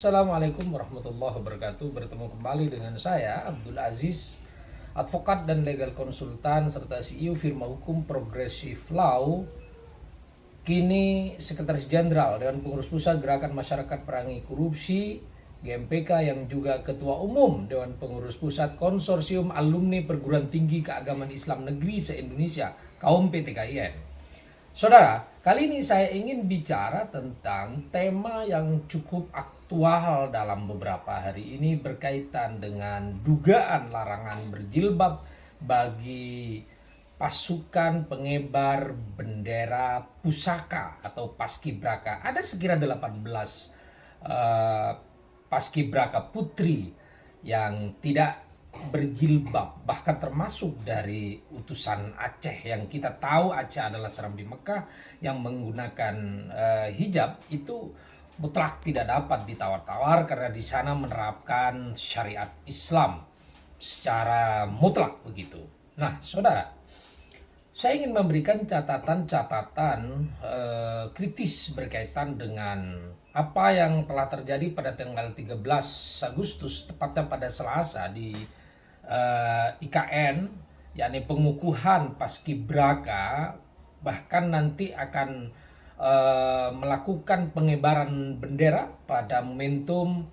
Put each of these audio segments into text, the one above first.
Assalamualaikum warahmatullahi wabarakatuh. Bertemu kembali dengan saya Abdul Aziz, advokat dan legal konsultan serta CEO firma hukum Progressive Law, kini Sekretaris Jenderal Dewan Pengurus Pusat Gerakan Masyarakat Perangi Korupsi GMPK, yang juga Ketua Umum Dewan Pengurus Pusat Konsorsium Alumni Perguruan Tinggi Keagamaan Islam Negeri se-Indonesia kaum PTKIN. Saudara, kali ini saya ingin bicara tentang tema yang cukup aktual dalam beberapa hari ini berkaitan dengan dugaan larangan berjilbab bagi pasukan pengibar bendera pusaka atau paskibraka. Ada sekira 18 paskibraka putri yang tidak berjilbab, bahkan termasuk dari utusan Aceh, yang kita tahu Aceh adalah Serambi Mekah yang menggunakan hijab. Itu mutlak tidak dapat ditawar-tawar karena di sana menerapkan syariat Islam secara mutlak begitu. Nah, saudara, saya ingin memberikan catatan-catatan kritis berkaitan dengan apa yang telah terjadi pada tanggal 13 Agustus, tepatnya pada Selasa di IKN, yakni pengukuhan paskibraka, bahkan nanti akan melakukan pengibaran bendera pada momentum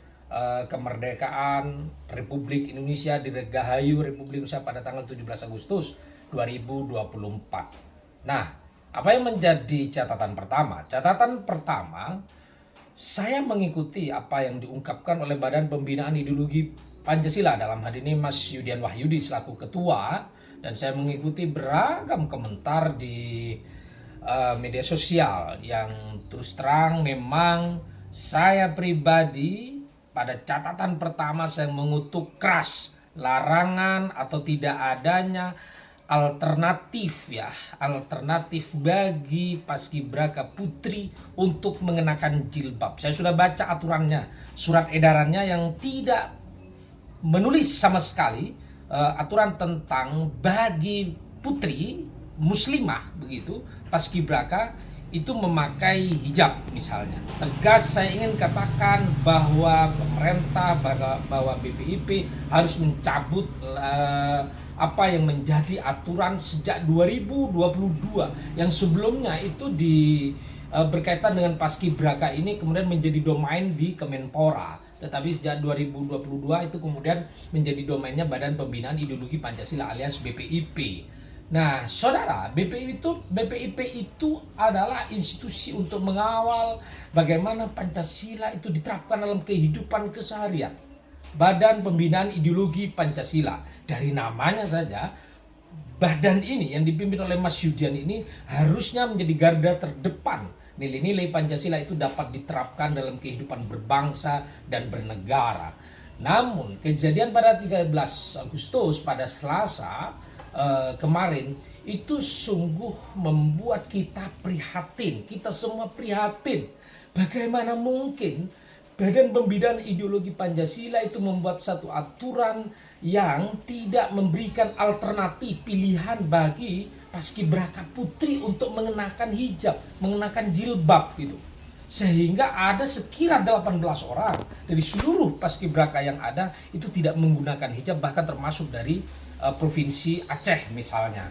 kemerdekaan Republik Indonesia, Dirgahayu Republik Indonesia pada tanggal 17 Agustus 2024. Nah, apa yang menjadi catatan pertama? Catatan pertama, saya mengikuti apa yang diungkapkan oleh Badan Pembinaan Ideologi Pancasila, dalam hal ini Mas Yudian Wahyudi selaku ketua, dan saya mengikuti beragam komentar di media sosial yang terus terang memang saya pribadi pada catatan pertama saya mengutuk keras larangan atau tidak adanya alternatif bagi paskibraka putri untuk mengenakan jilbab. Saya sudah baca aturannya, surat edarannya yang tidak menulis sama sekali aturan tentang bagi putri muslimah begitu paskibraka itu memakai hijab misalnya. Tegas saya ingin katakan bahwa pemerintah, bahwa BPIP harus mencabut apa yang menjadi aturan sejak 2022 yang sebelumnya itu berkaitan dengan paskibraka ini kemudian menjadi domain di Kemenpora, tetapi sejak 2022 itu kemudian menjadi domainnya Badan Pembinaan Ideologi Pancasila alias BPIP. Nah, saudara, BPIP itu adalah institusi untuk mengawal bagaimana Pancasila itu diterapkan dalam kehidupan keseharian. Badan Pembinaan Ideologi Pancasila, dari namanya saja, badan ini yang dipimpin oleh Mas Yudian ini harusnya menjadi garda terdepan. Nilai-nilai Pancasila itu dapat diterapkan dalam kehidupan berbangsa dan bernegara. Namun, kejadian pada 13 Agustus pada Selasa kemarin itu sungguh membuat kita prihatin, kita semua prihatin. Bagaimana mungkin Badan Pembinaan Ideologi Pancasila itu membuat satu aturan yang tidak memberikan alternatif pilihan bagi paskibraka putri untuk mengenakan hijab, mengenakan jilbab gitu. Sehingga ada sekira 18 orang dari seluruh paskibraka yang ada itu tidak menggunakan hijab, bahkan termasuk dari Provinsi Aceh misalnya.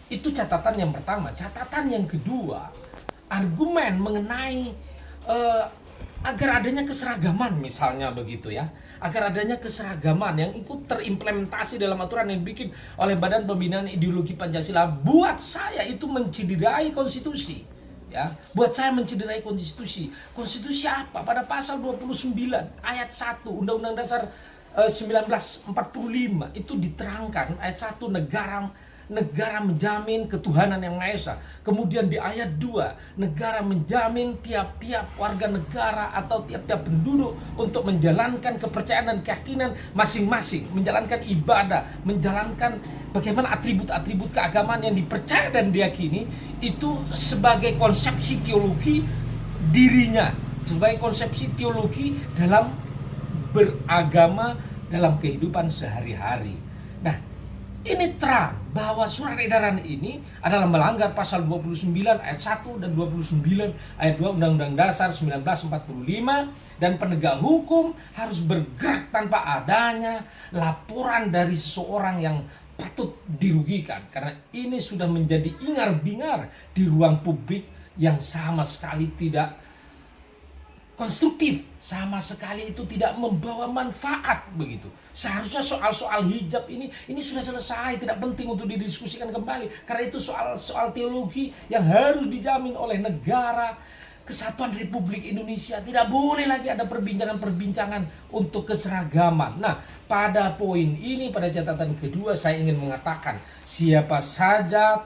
Itu catatan yang pertama. Catatan yang kedua, argumen mengenai agar adanya keseragaman misalnya begitu ya, agar adanya keseragaman yang ikut terimplementasi dalam aturan yang dibikin oleh Badan Pembinaan Ideologi Pancasila, buat saya itu mencederai konstitusi. Ya, buat saya mencederai konstitusi. Konstitusi apa? Pada pasal 29 ayat 1 Undang-Undang Dasar 1945 itu diterangkan ayat 1, negara menjamin ketuhanan yang Maha Esa. Kemudian di ayat 2, negara menjamin tiap-tiap warga negara atau tiap-tiap penduduk untuk menjalankan kepercayaan dan keyakinan masing-masing, menjalankan ibadah, menjalankan bagaimana atribut-atribut keagamaan yang dipercaya dan diyakini itu sebagai konsepsi teologi dirinya, sebagai konsepsi teologi dalam beragama dalam kehidupan sehari-hari. Nah, ini terang bahwa surat edaran ini adalah melanggar pasal 29 ayat 1 dan 29 ayat 2 Undang-Undang Dasar 1945, dan penegak hukum harus bergerak tanpa adanya laporan dari seseorang yang patut dirugikan, karena ini sudah menjadi ingar-bingar di ruang publik yang sama sekali tidak konstruktif, sama sekali itu tidak membawa manfaat begitu. Seharusnya soal-soal hijab ini sudah selesai, tidak penting untuk didiskusikan kembali, karena itu soal teologi yang harus dijamin oleh negara Kesatuan Republik Indonesia. Tidak boleh lagi ada perbincangan-perbincangan untuk keseragaman. Nah, pada poin ini, pada catatan kedua, saya ingin mengatakan siapa saja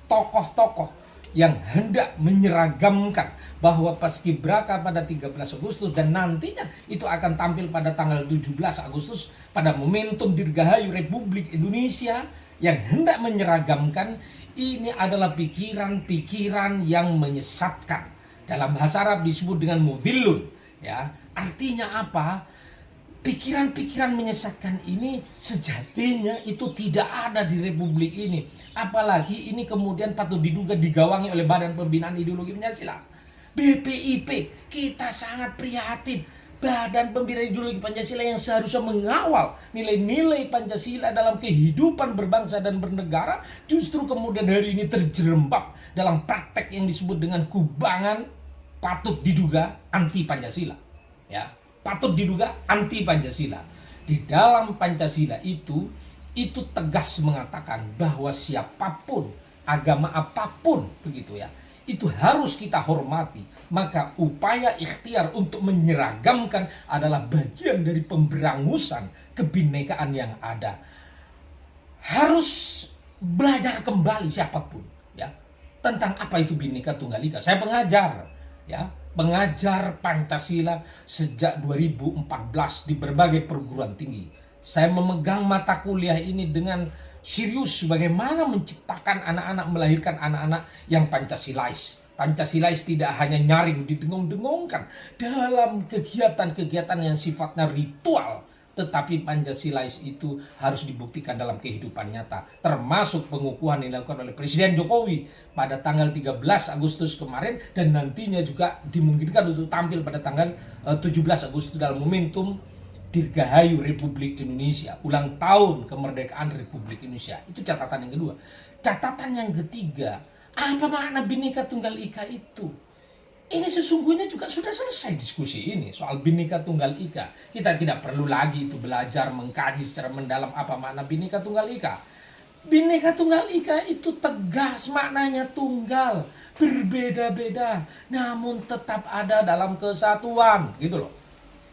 tokoh-tokoh yang hendak menyeragamkan bahwa Paskibraka pada 13 Agustus dan nantinya itu akan tampil pada tanggal 17 Agustus pada momentum Dirgahayu Republik Indonesia, yang hendak menyeragamkan ini adalah pikiran-pikiran yang menyesatkan. Dalam bahasa Arab disebut dengan mudhillun, ya. Artinya apa? Pikiran-pikiran menyesatkan ini sejatinya itu tidak ada di Republik ini. Apalagi ini kemudian patut diduga digawangi oleh Badan Pembinaan Ideologi Pancasila, BPIP. Kita sangat prihatin. Badan Pembinaan Ideologi Pancasila yang seharusnya mengawal nilai-nilai Pancasila dalam kehidupan berbangsa dan bernegara, justru kemudian hari ini terjerembab dalam praktek yang disebut dengan kubangan patut diduga anti Pancasila, ya. Patut diduga anti Pancasila. Di dalam Pancasila itu tegas mengatakan bahwa siapapun, agama apapun begitu ya, itu harus kita hormati. Maka upaya ikhtiar untuk menyeragamkan adalah bagian dari pemberangusan kebinekaan yang ada. Harus belajar kembali siapapun, ya, tentang apa itu Bhinneka Tunggal Ika. Saya pengajar, ya, pengajar Pancasila sejak 2014 di berbagai perguruan tinggi. Saya memegang mata kuliah ini dengan serius, bagaimana menciptakan anak-anak, melahirkan anak-anak yang Pancasilais. Pancasilais tidak hanya nyaring didengung-dengungkan dalam kegiatan-kegiatan yang sifatnya ritual, tetapi Pancasilais itu harus dibuktikan dalam kehidupan nyata, termasuk pengukuhan yang dilakukan oleh Presiden Jokowi pada tanggal 13 Agustus kemarin, dan nantinya juga dimungkinkan untuk tampil pada tanggal 17 Agustus dalam momentum Dirgahayu Republik Indonesia, ulang tahun kemerdekaan Republik Indonesia. Itu catatan yang kedua. Catatan yang ketiga, apa makna Bhinneka Tunggal Ika itu? Ini sesungguhnya juga sudah selesai diskusi ini soal Bhinneka Tunggal Ika. Kita tidak perlu lagi itu belajar mengkaji secara mendalam apa makna Bhinneka Tunggal Ika. Bhinneka Tunggal Ika itu tegas, maknanya tunggal, berbeda-beda, namun tetap ada dalam kesatuan, gitu loh.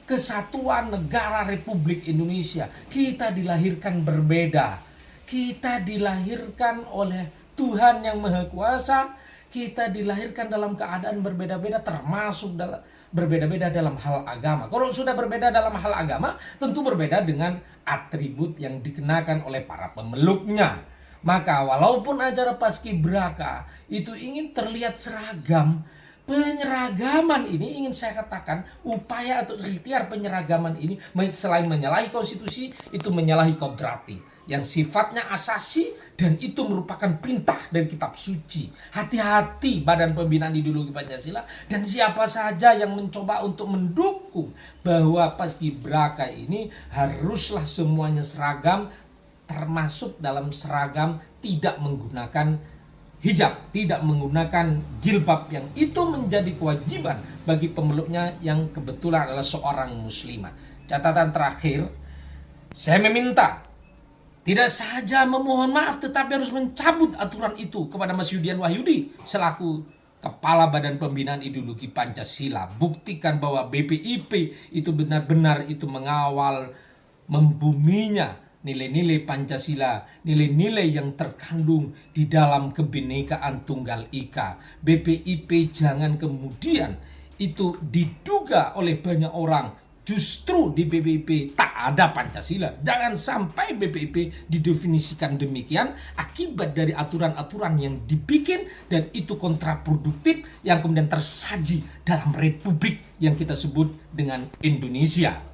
Kesatuan negara Republik Indonesia. Kita dilahirkan berbeda. Kita dilahirkan oleh Tuhan yang Maha Kuasa. Kita dilahirkan dalam keadaan berbeda-beda, termasuk dalam berbeda-beda dalam hal agama. Kalau sudah berbeda dalam hal agama, tentu berbeda dengan atribut yang dikenakan oleh para pemeluknya. Maka walaupun acara Paskibraka itu ingin terlihat seragam, penyeragaman ini ingin saya katakan, upaya atau ikhtiar penyeragaman ini selain menyalahi konstitusi, itu menyalahi kodrati yang sifatnya asasi, dan itu merupakan perintah dari kitab suci. Hati-hati Badan Pembinaan Ideologi Pancasila dan siapa saja yang mencoba untuk mendukung bahwa Paskibraka ini haruslah semuanya seragam, termasuk dalam seragam tidak menggunakan hijab, tidak menggunakan jilbab, yang itu menjadi kewajiban bagi pemeluknya yang kebetulan adalah seorang muslimah. Catatan terakhir, saya meminta tidak saja memohon maaf, tetapi harus mencabut aturan itu kepada Mas Yudian Wahyudi selaku Kepala Badan Pembinaan Ideologi Pancasila. Buktikan bahwa BPIP itu benar-benar itu mengawal, membuminya nilai-nilai Pancasila, nilai-nilai yang terkandung di dalam kebinekaan Tunggal Ika. BPIP jangan kemudian itu diduga oleh banyak orang justru di BPIP tak ada Pancasila. Jangan sampai BPIP didefinisikan demikian akibat dari aturan-aturan yang dibikin dan itu kontraproduktif yang kemudian tersaji dalam republik yang kita sebut dengan Indonesia.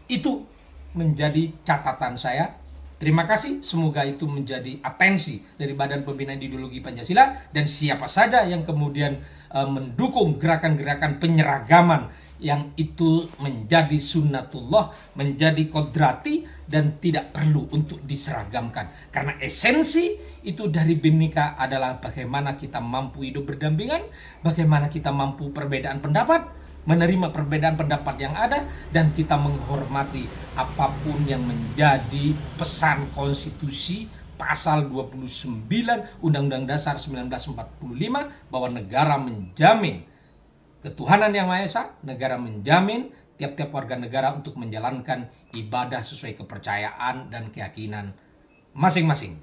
Itu menjadi catatan saya Terima kasih, semoga itu menjadi atensi dari Badan Pembinaan Ideologi Pancasila dan siapa saja yang kemudian mendukung gerakan-gerakan penyeragaman yang itu menjadi sunnatullah, menjadi kodrati dan tidak perlu untuk diseragamkan. Karena esensi itu dari Bhinneka adalah bagaimana kita mampu hidup berdampingan, bagaimana kita mampu perbedaan pendapat, menerima perbedaan pendapat yang ada, dan kita menghormati apapun yang menjadi pesan konstitusi pasal 29 Undang-Undang Dasar 1945 bahwa negara menjamin ketuhanan yang Maha Esa, negara menjamin tiap-tiap warga negara untuk menjalankan ibadah sesuai kepercayaan dan keyakinan masing-masing.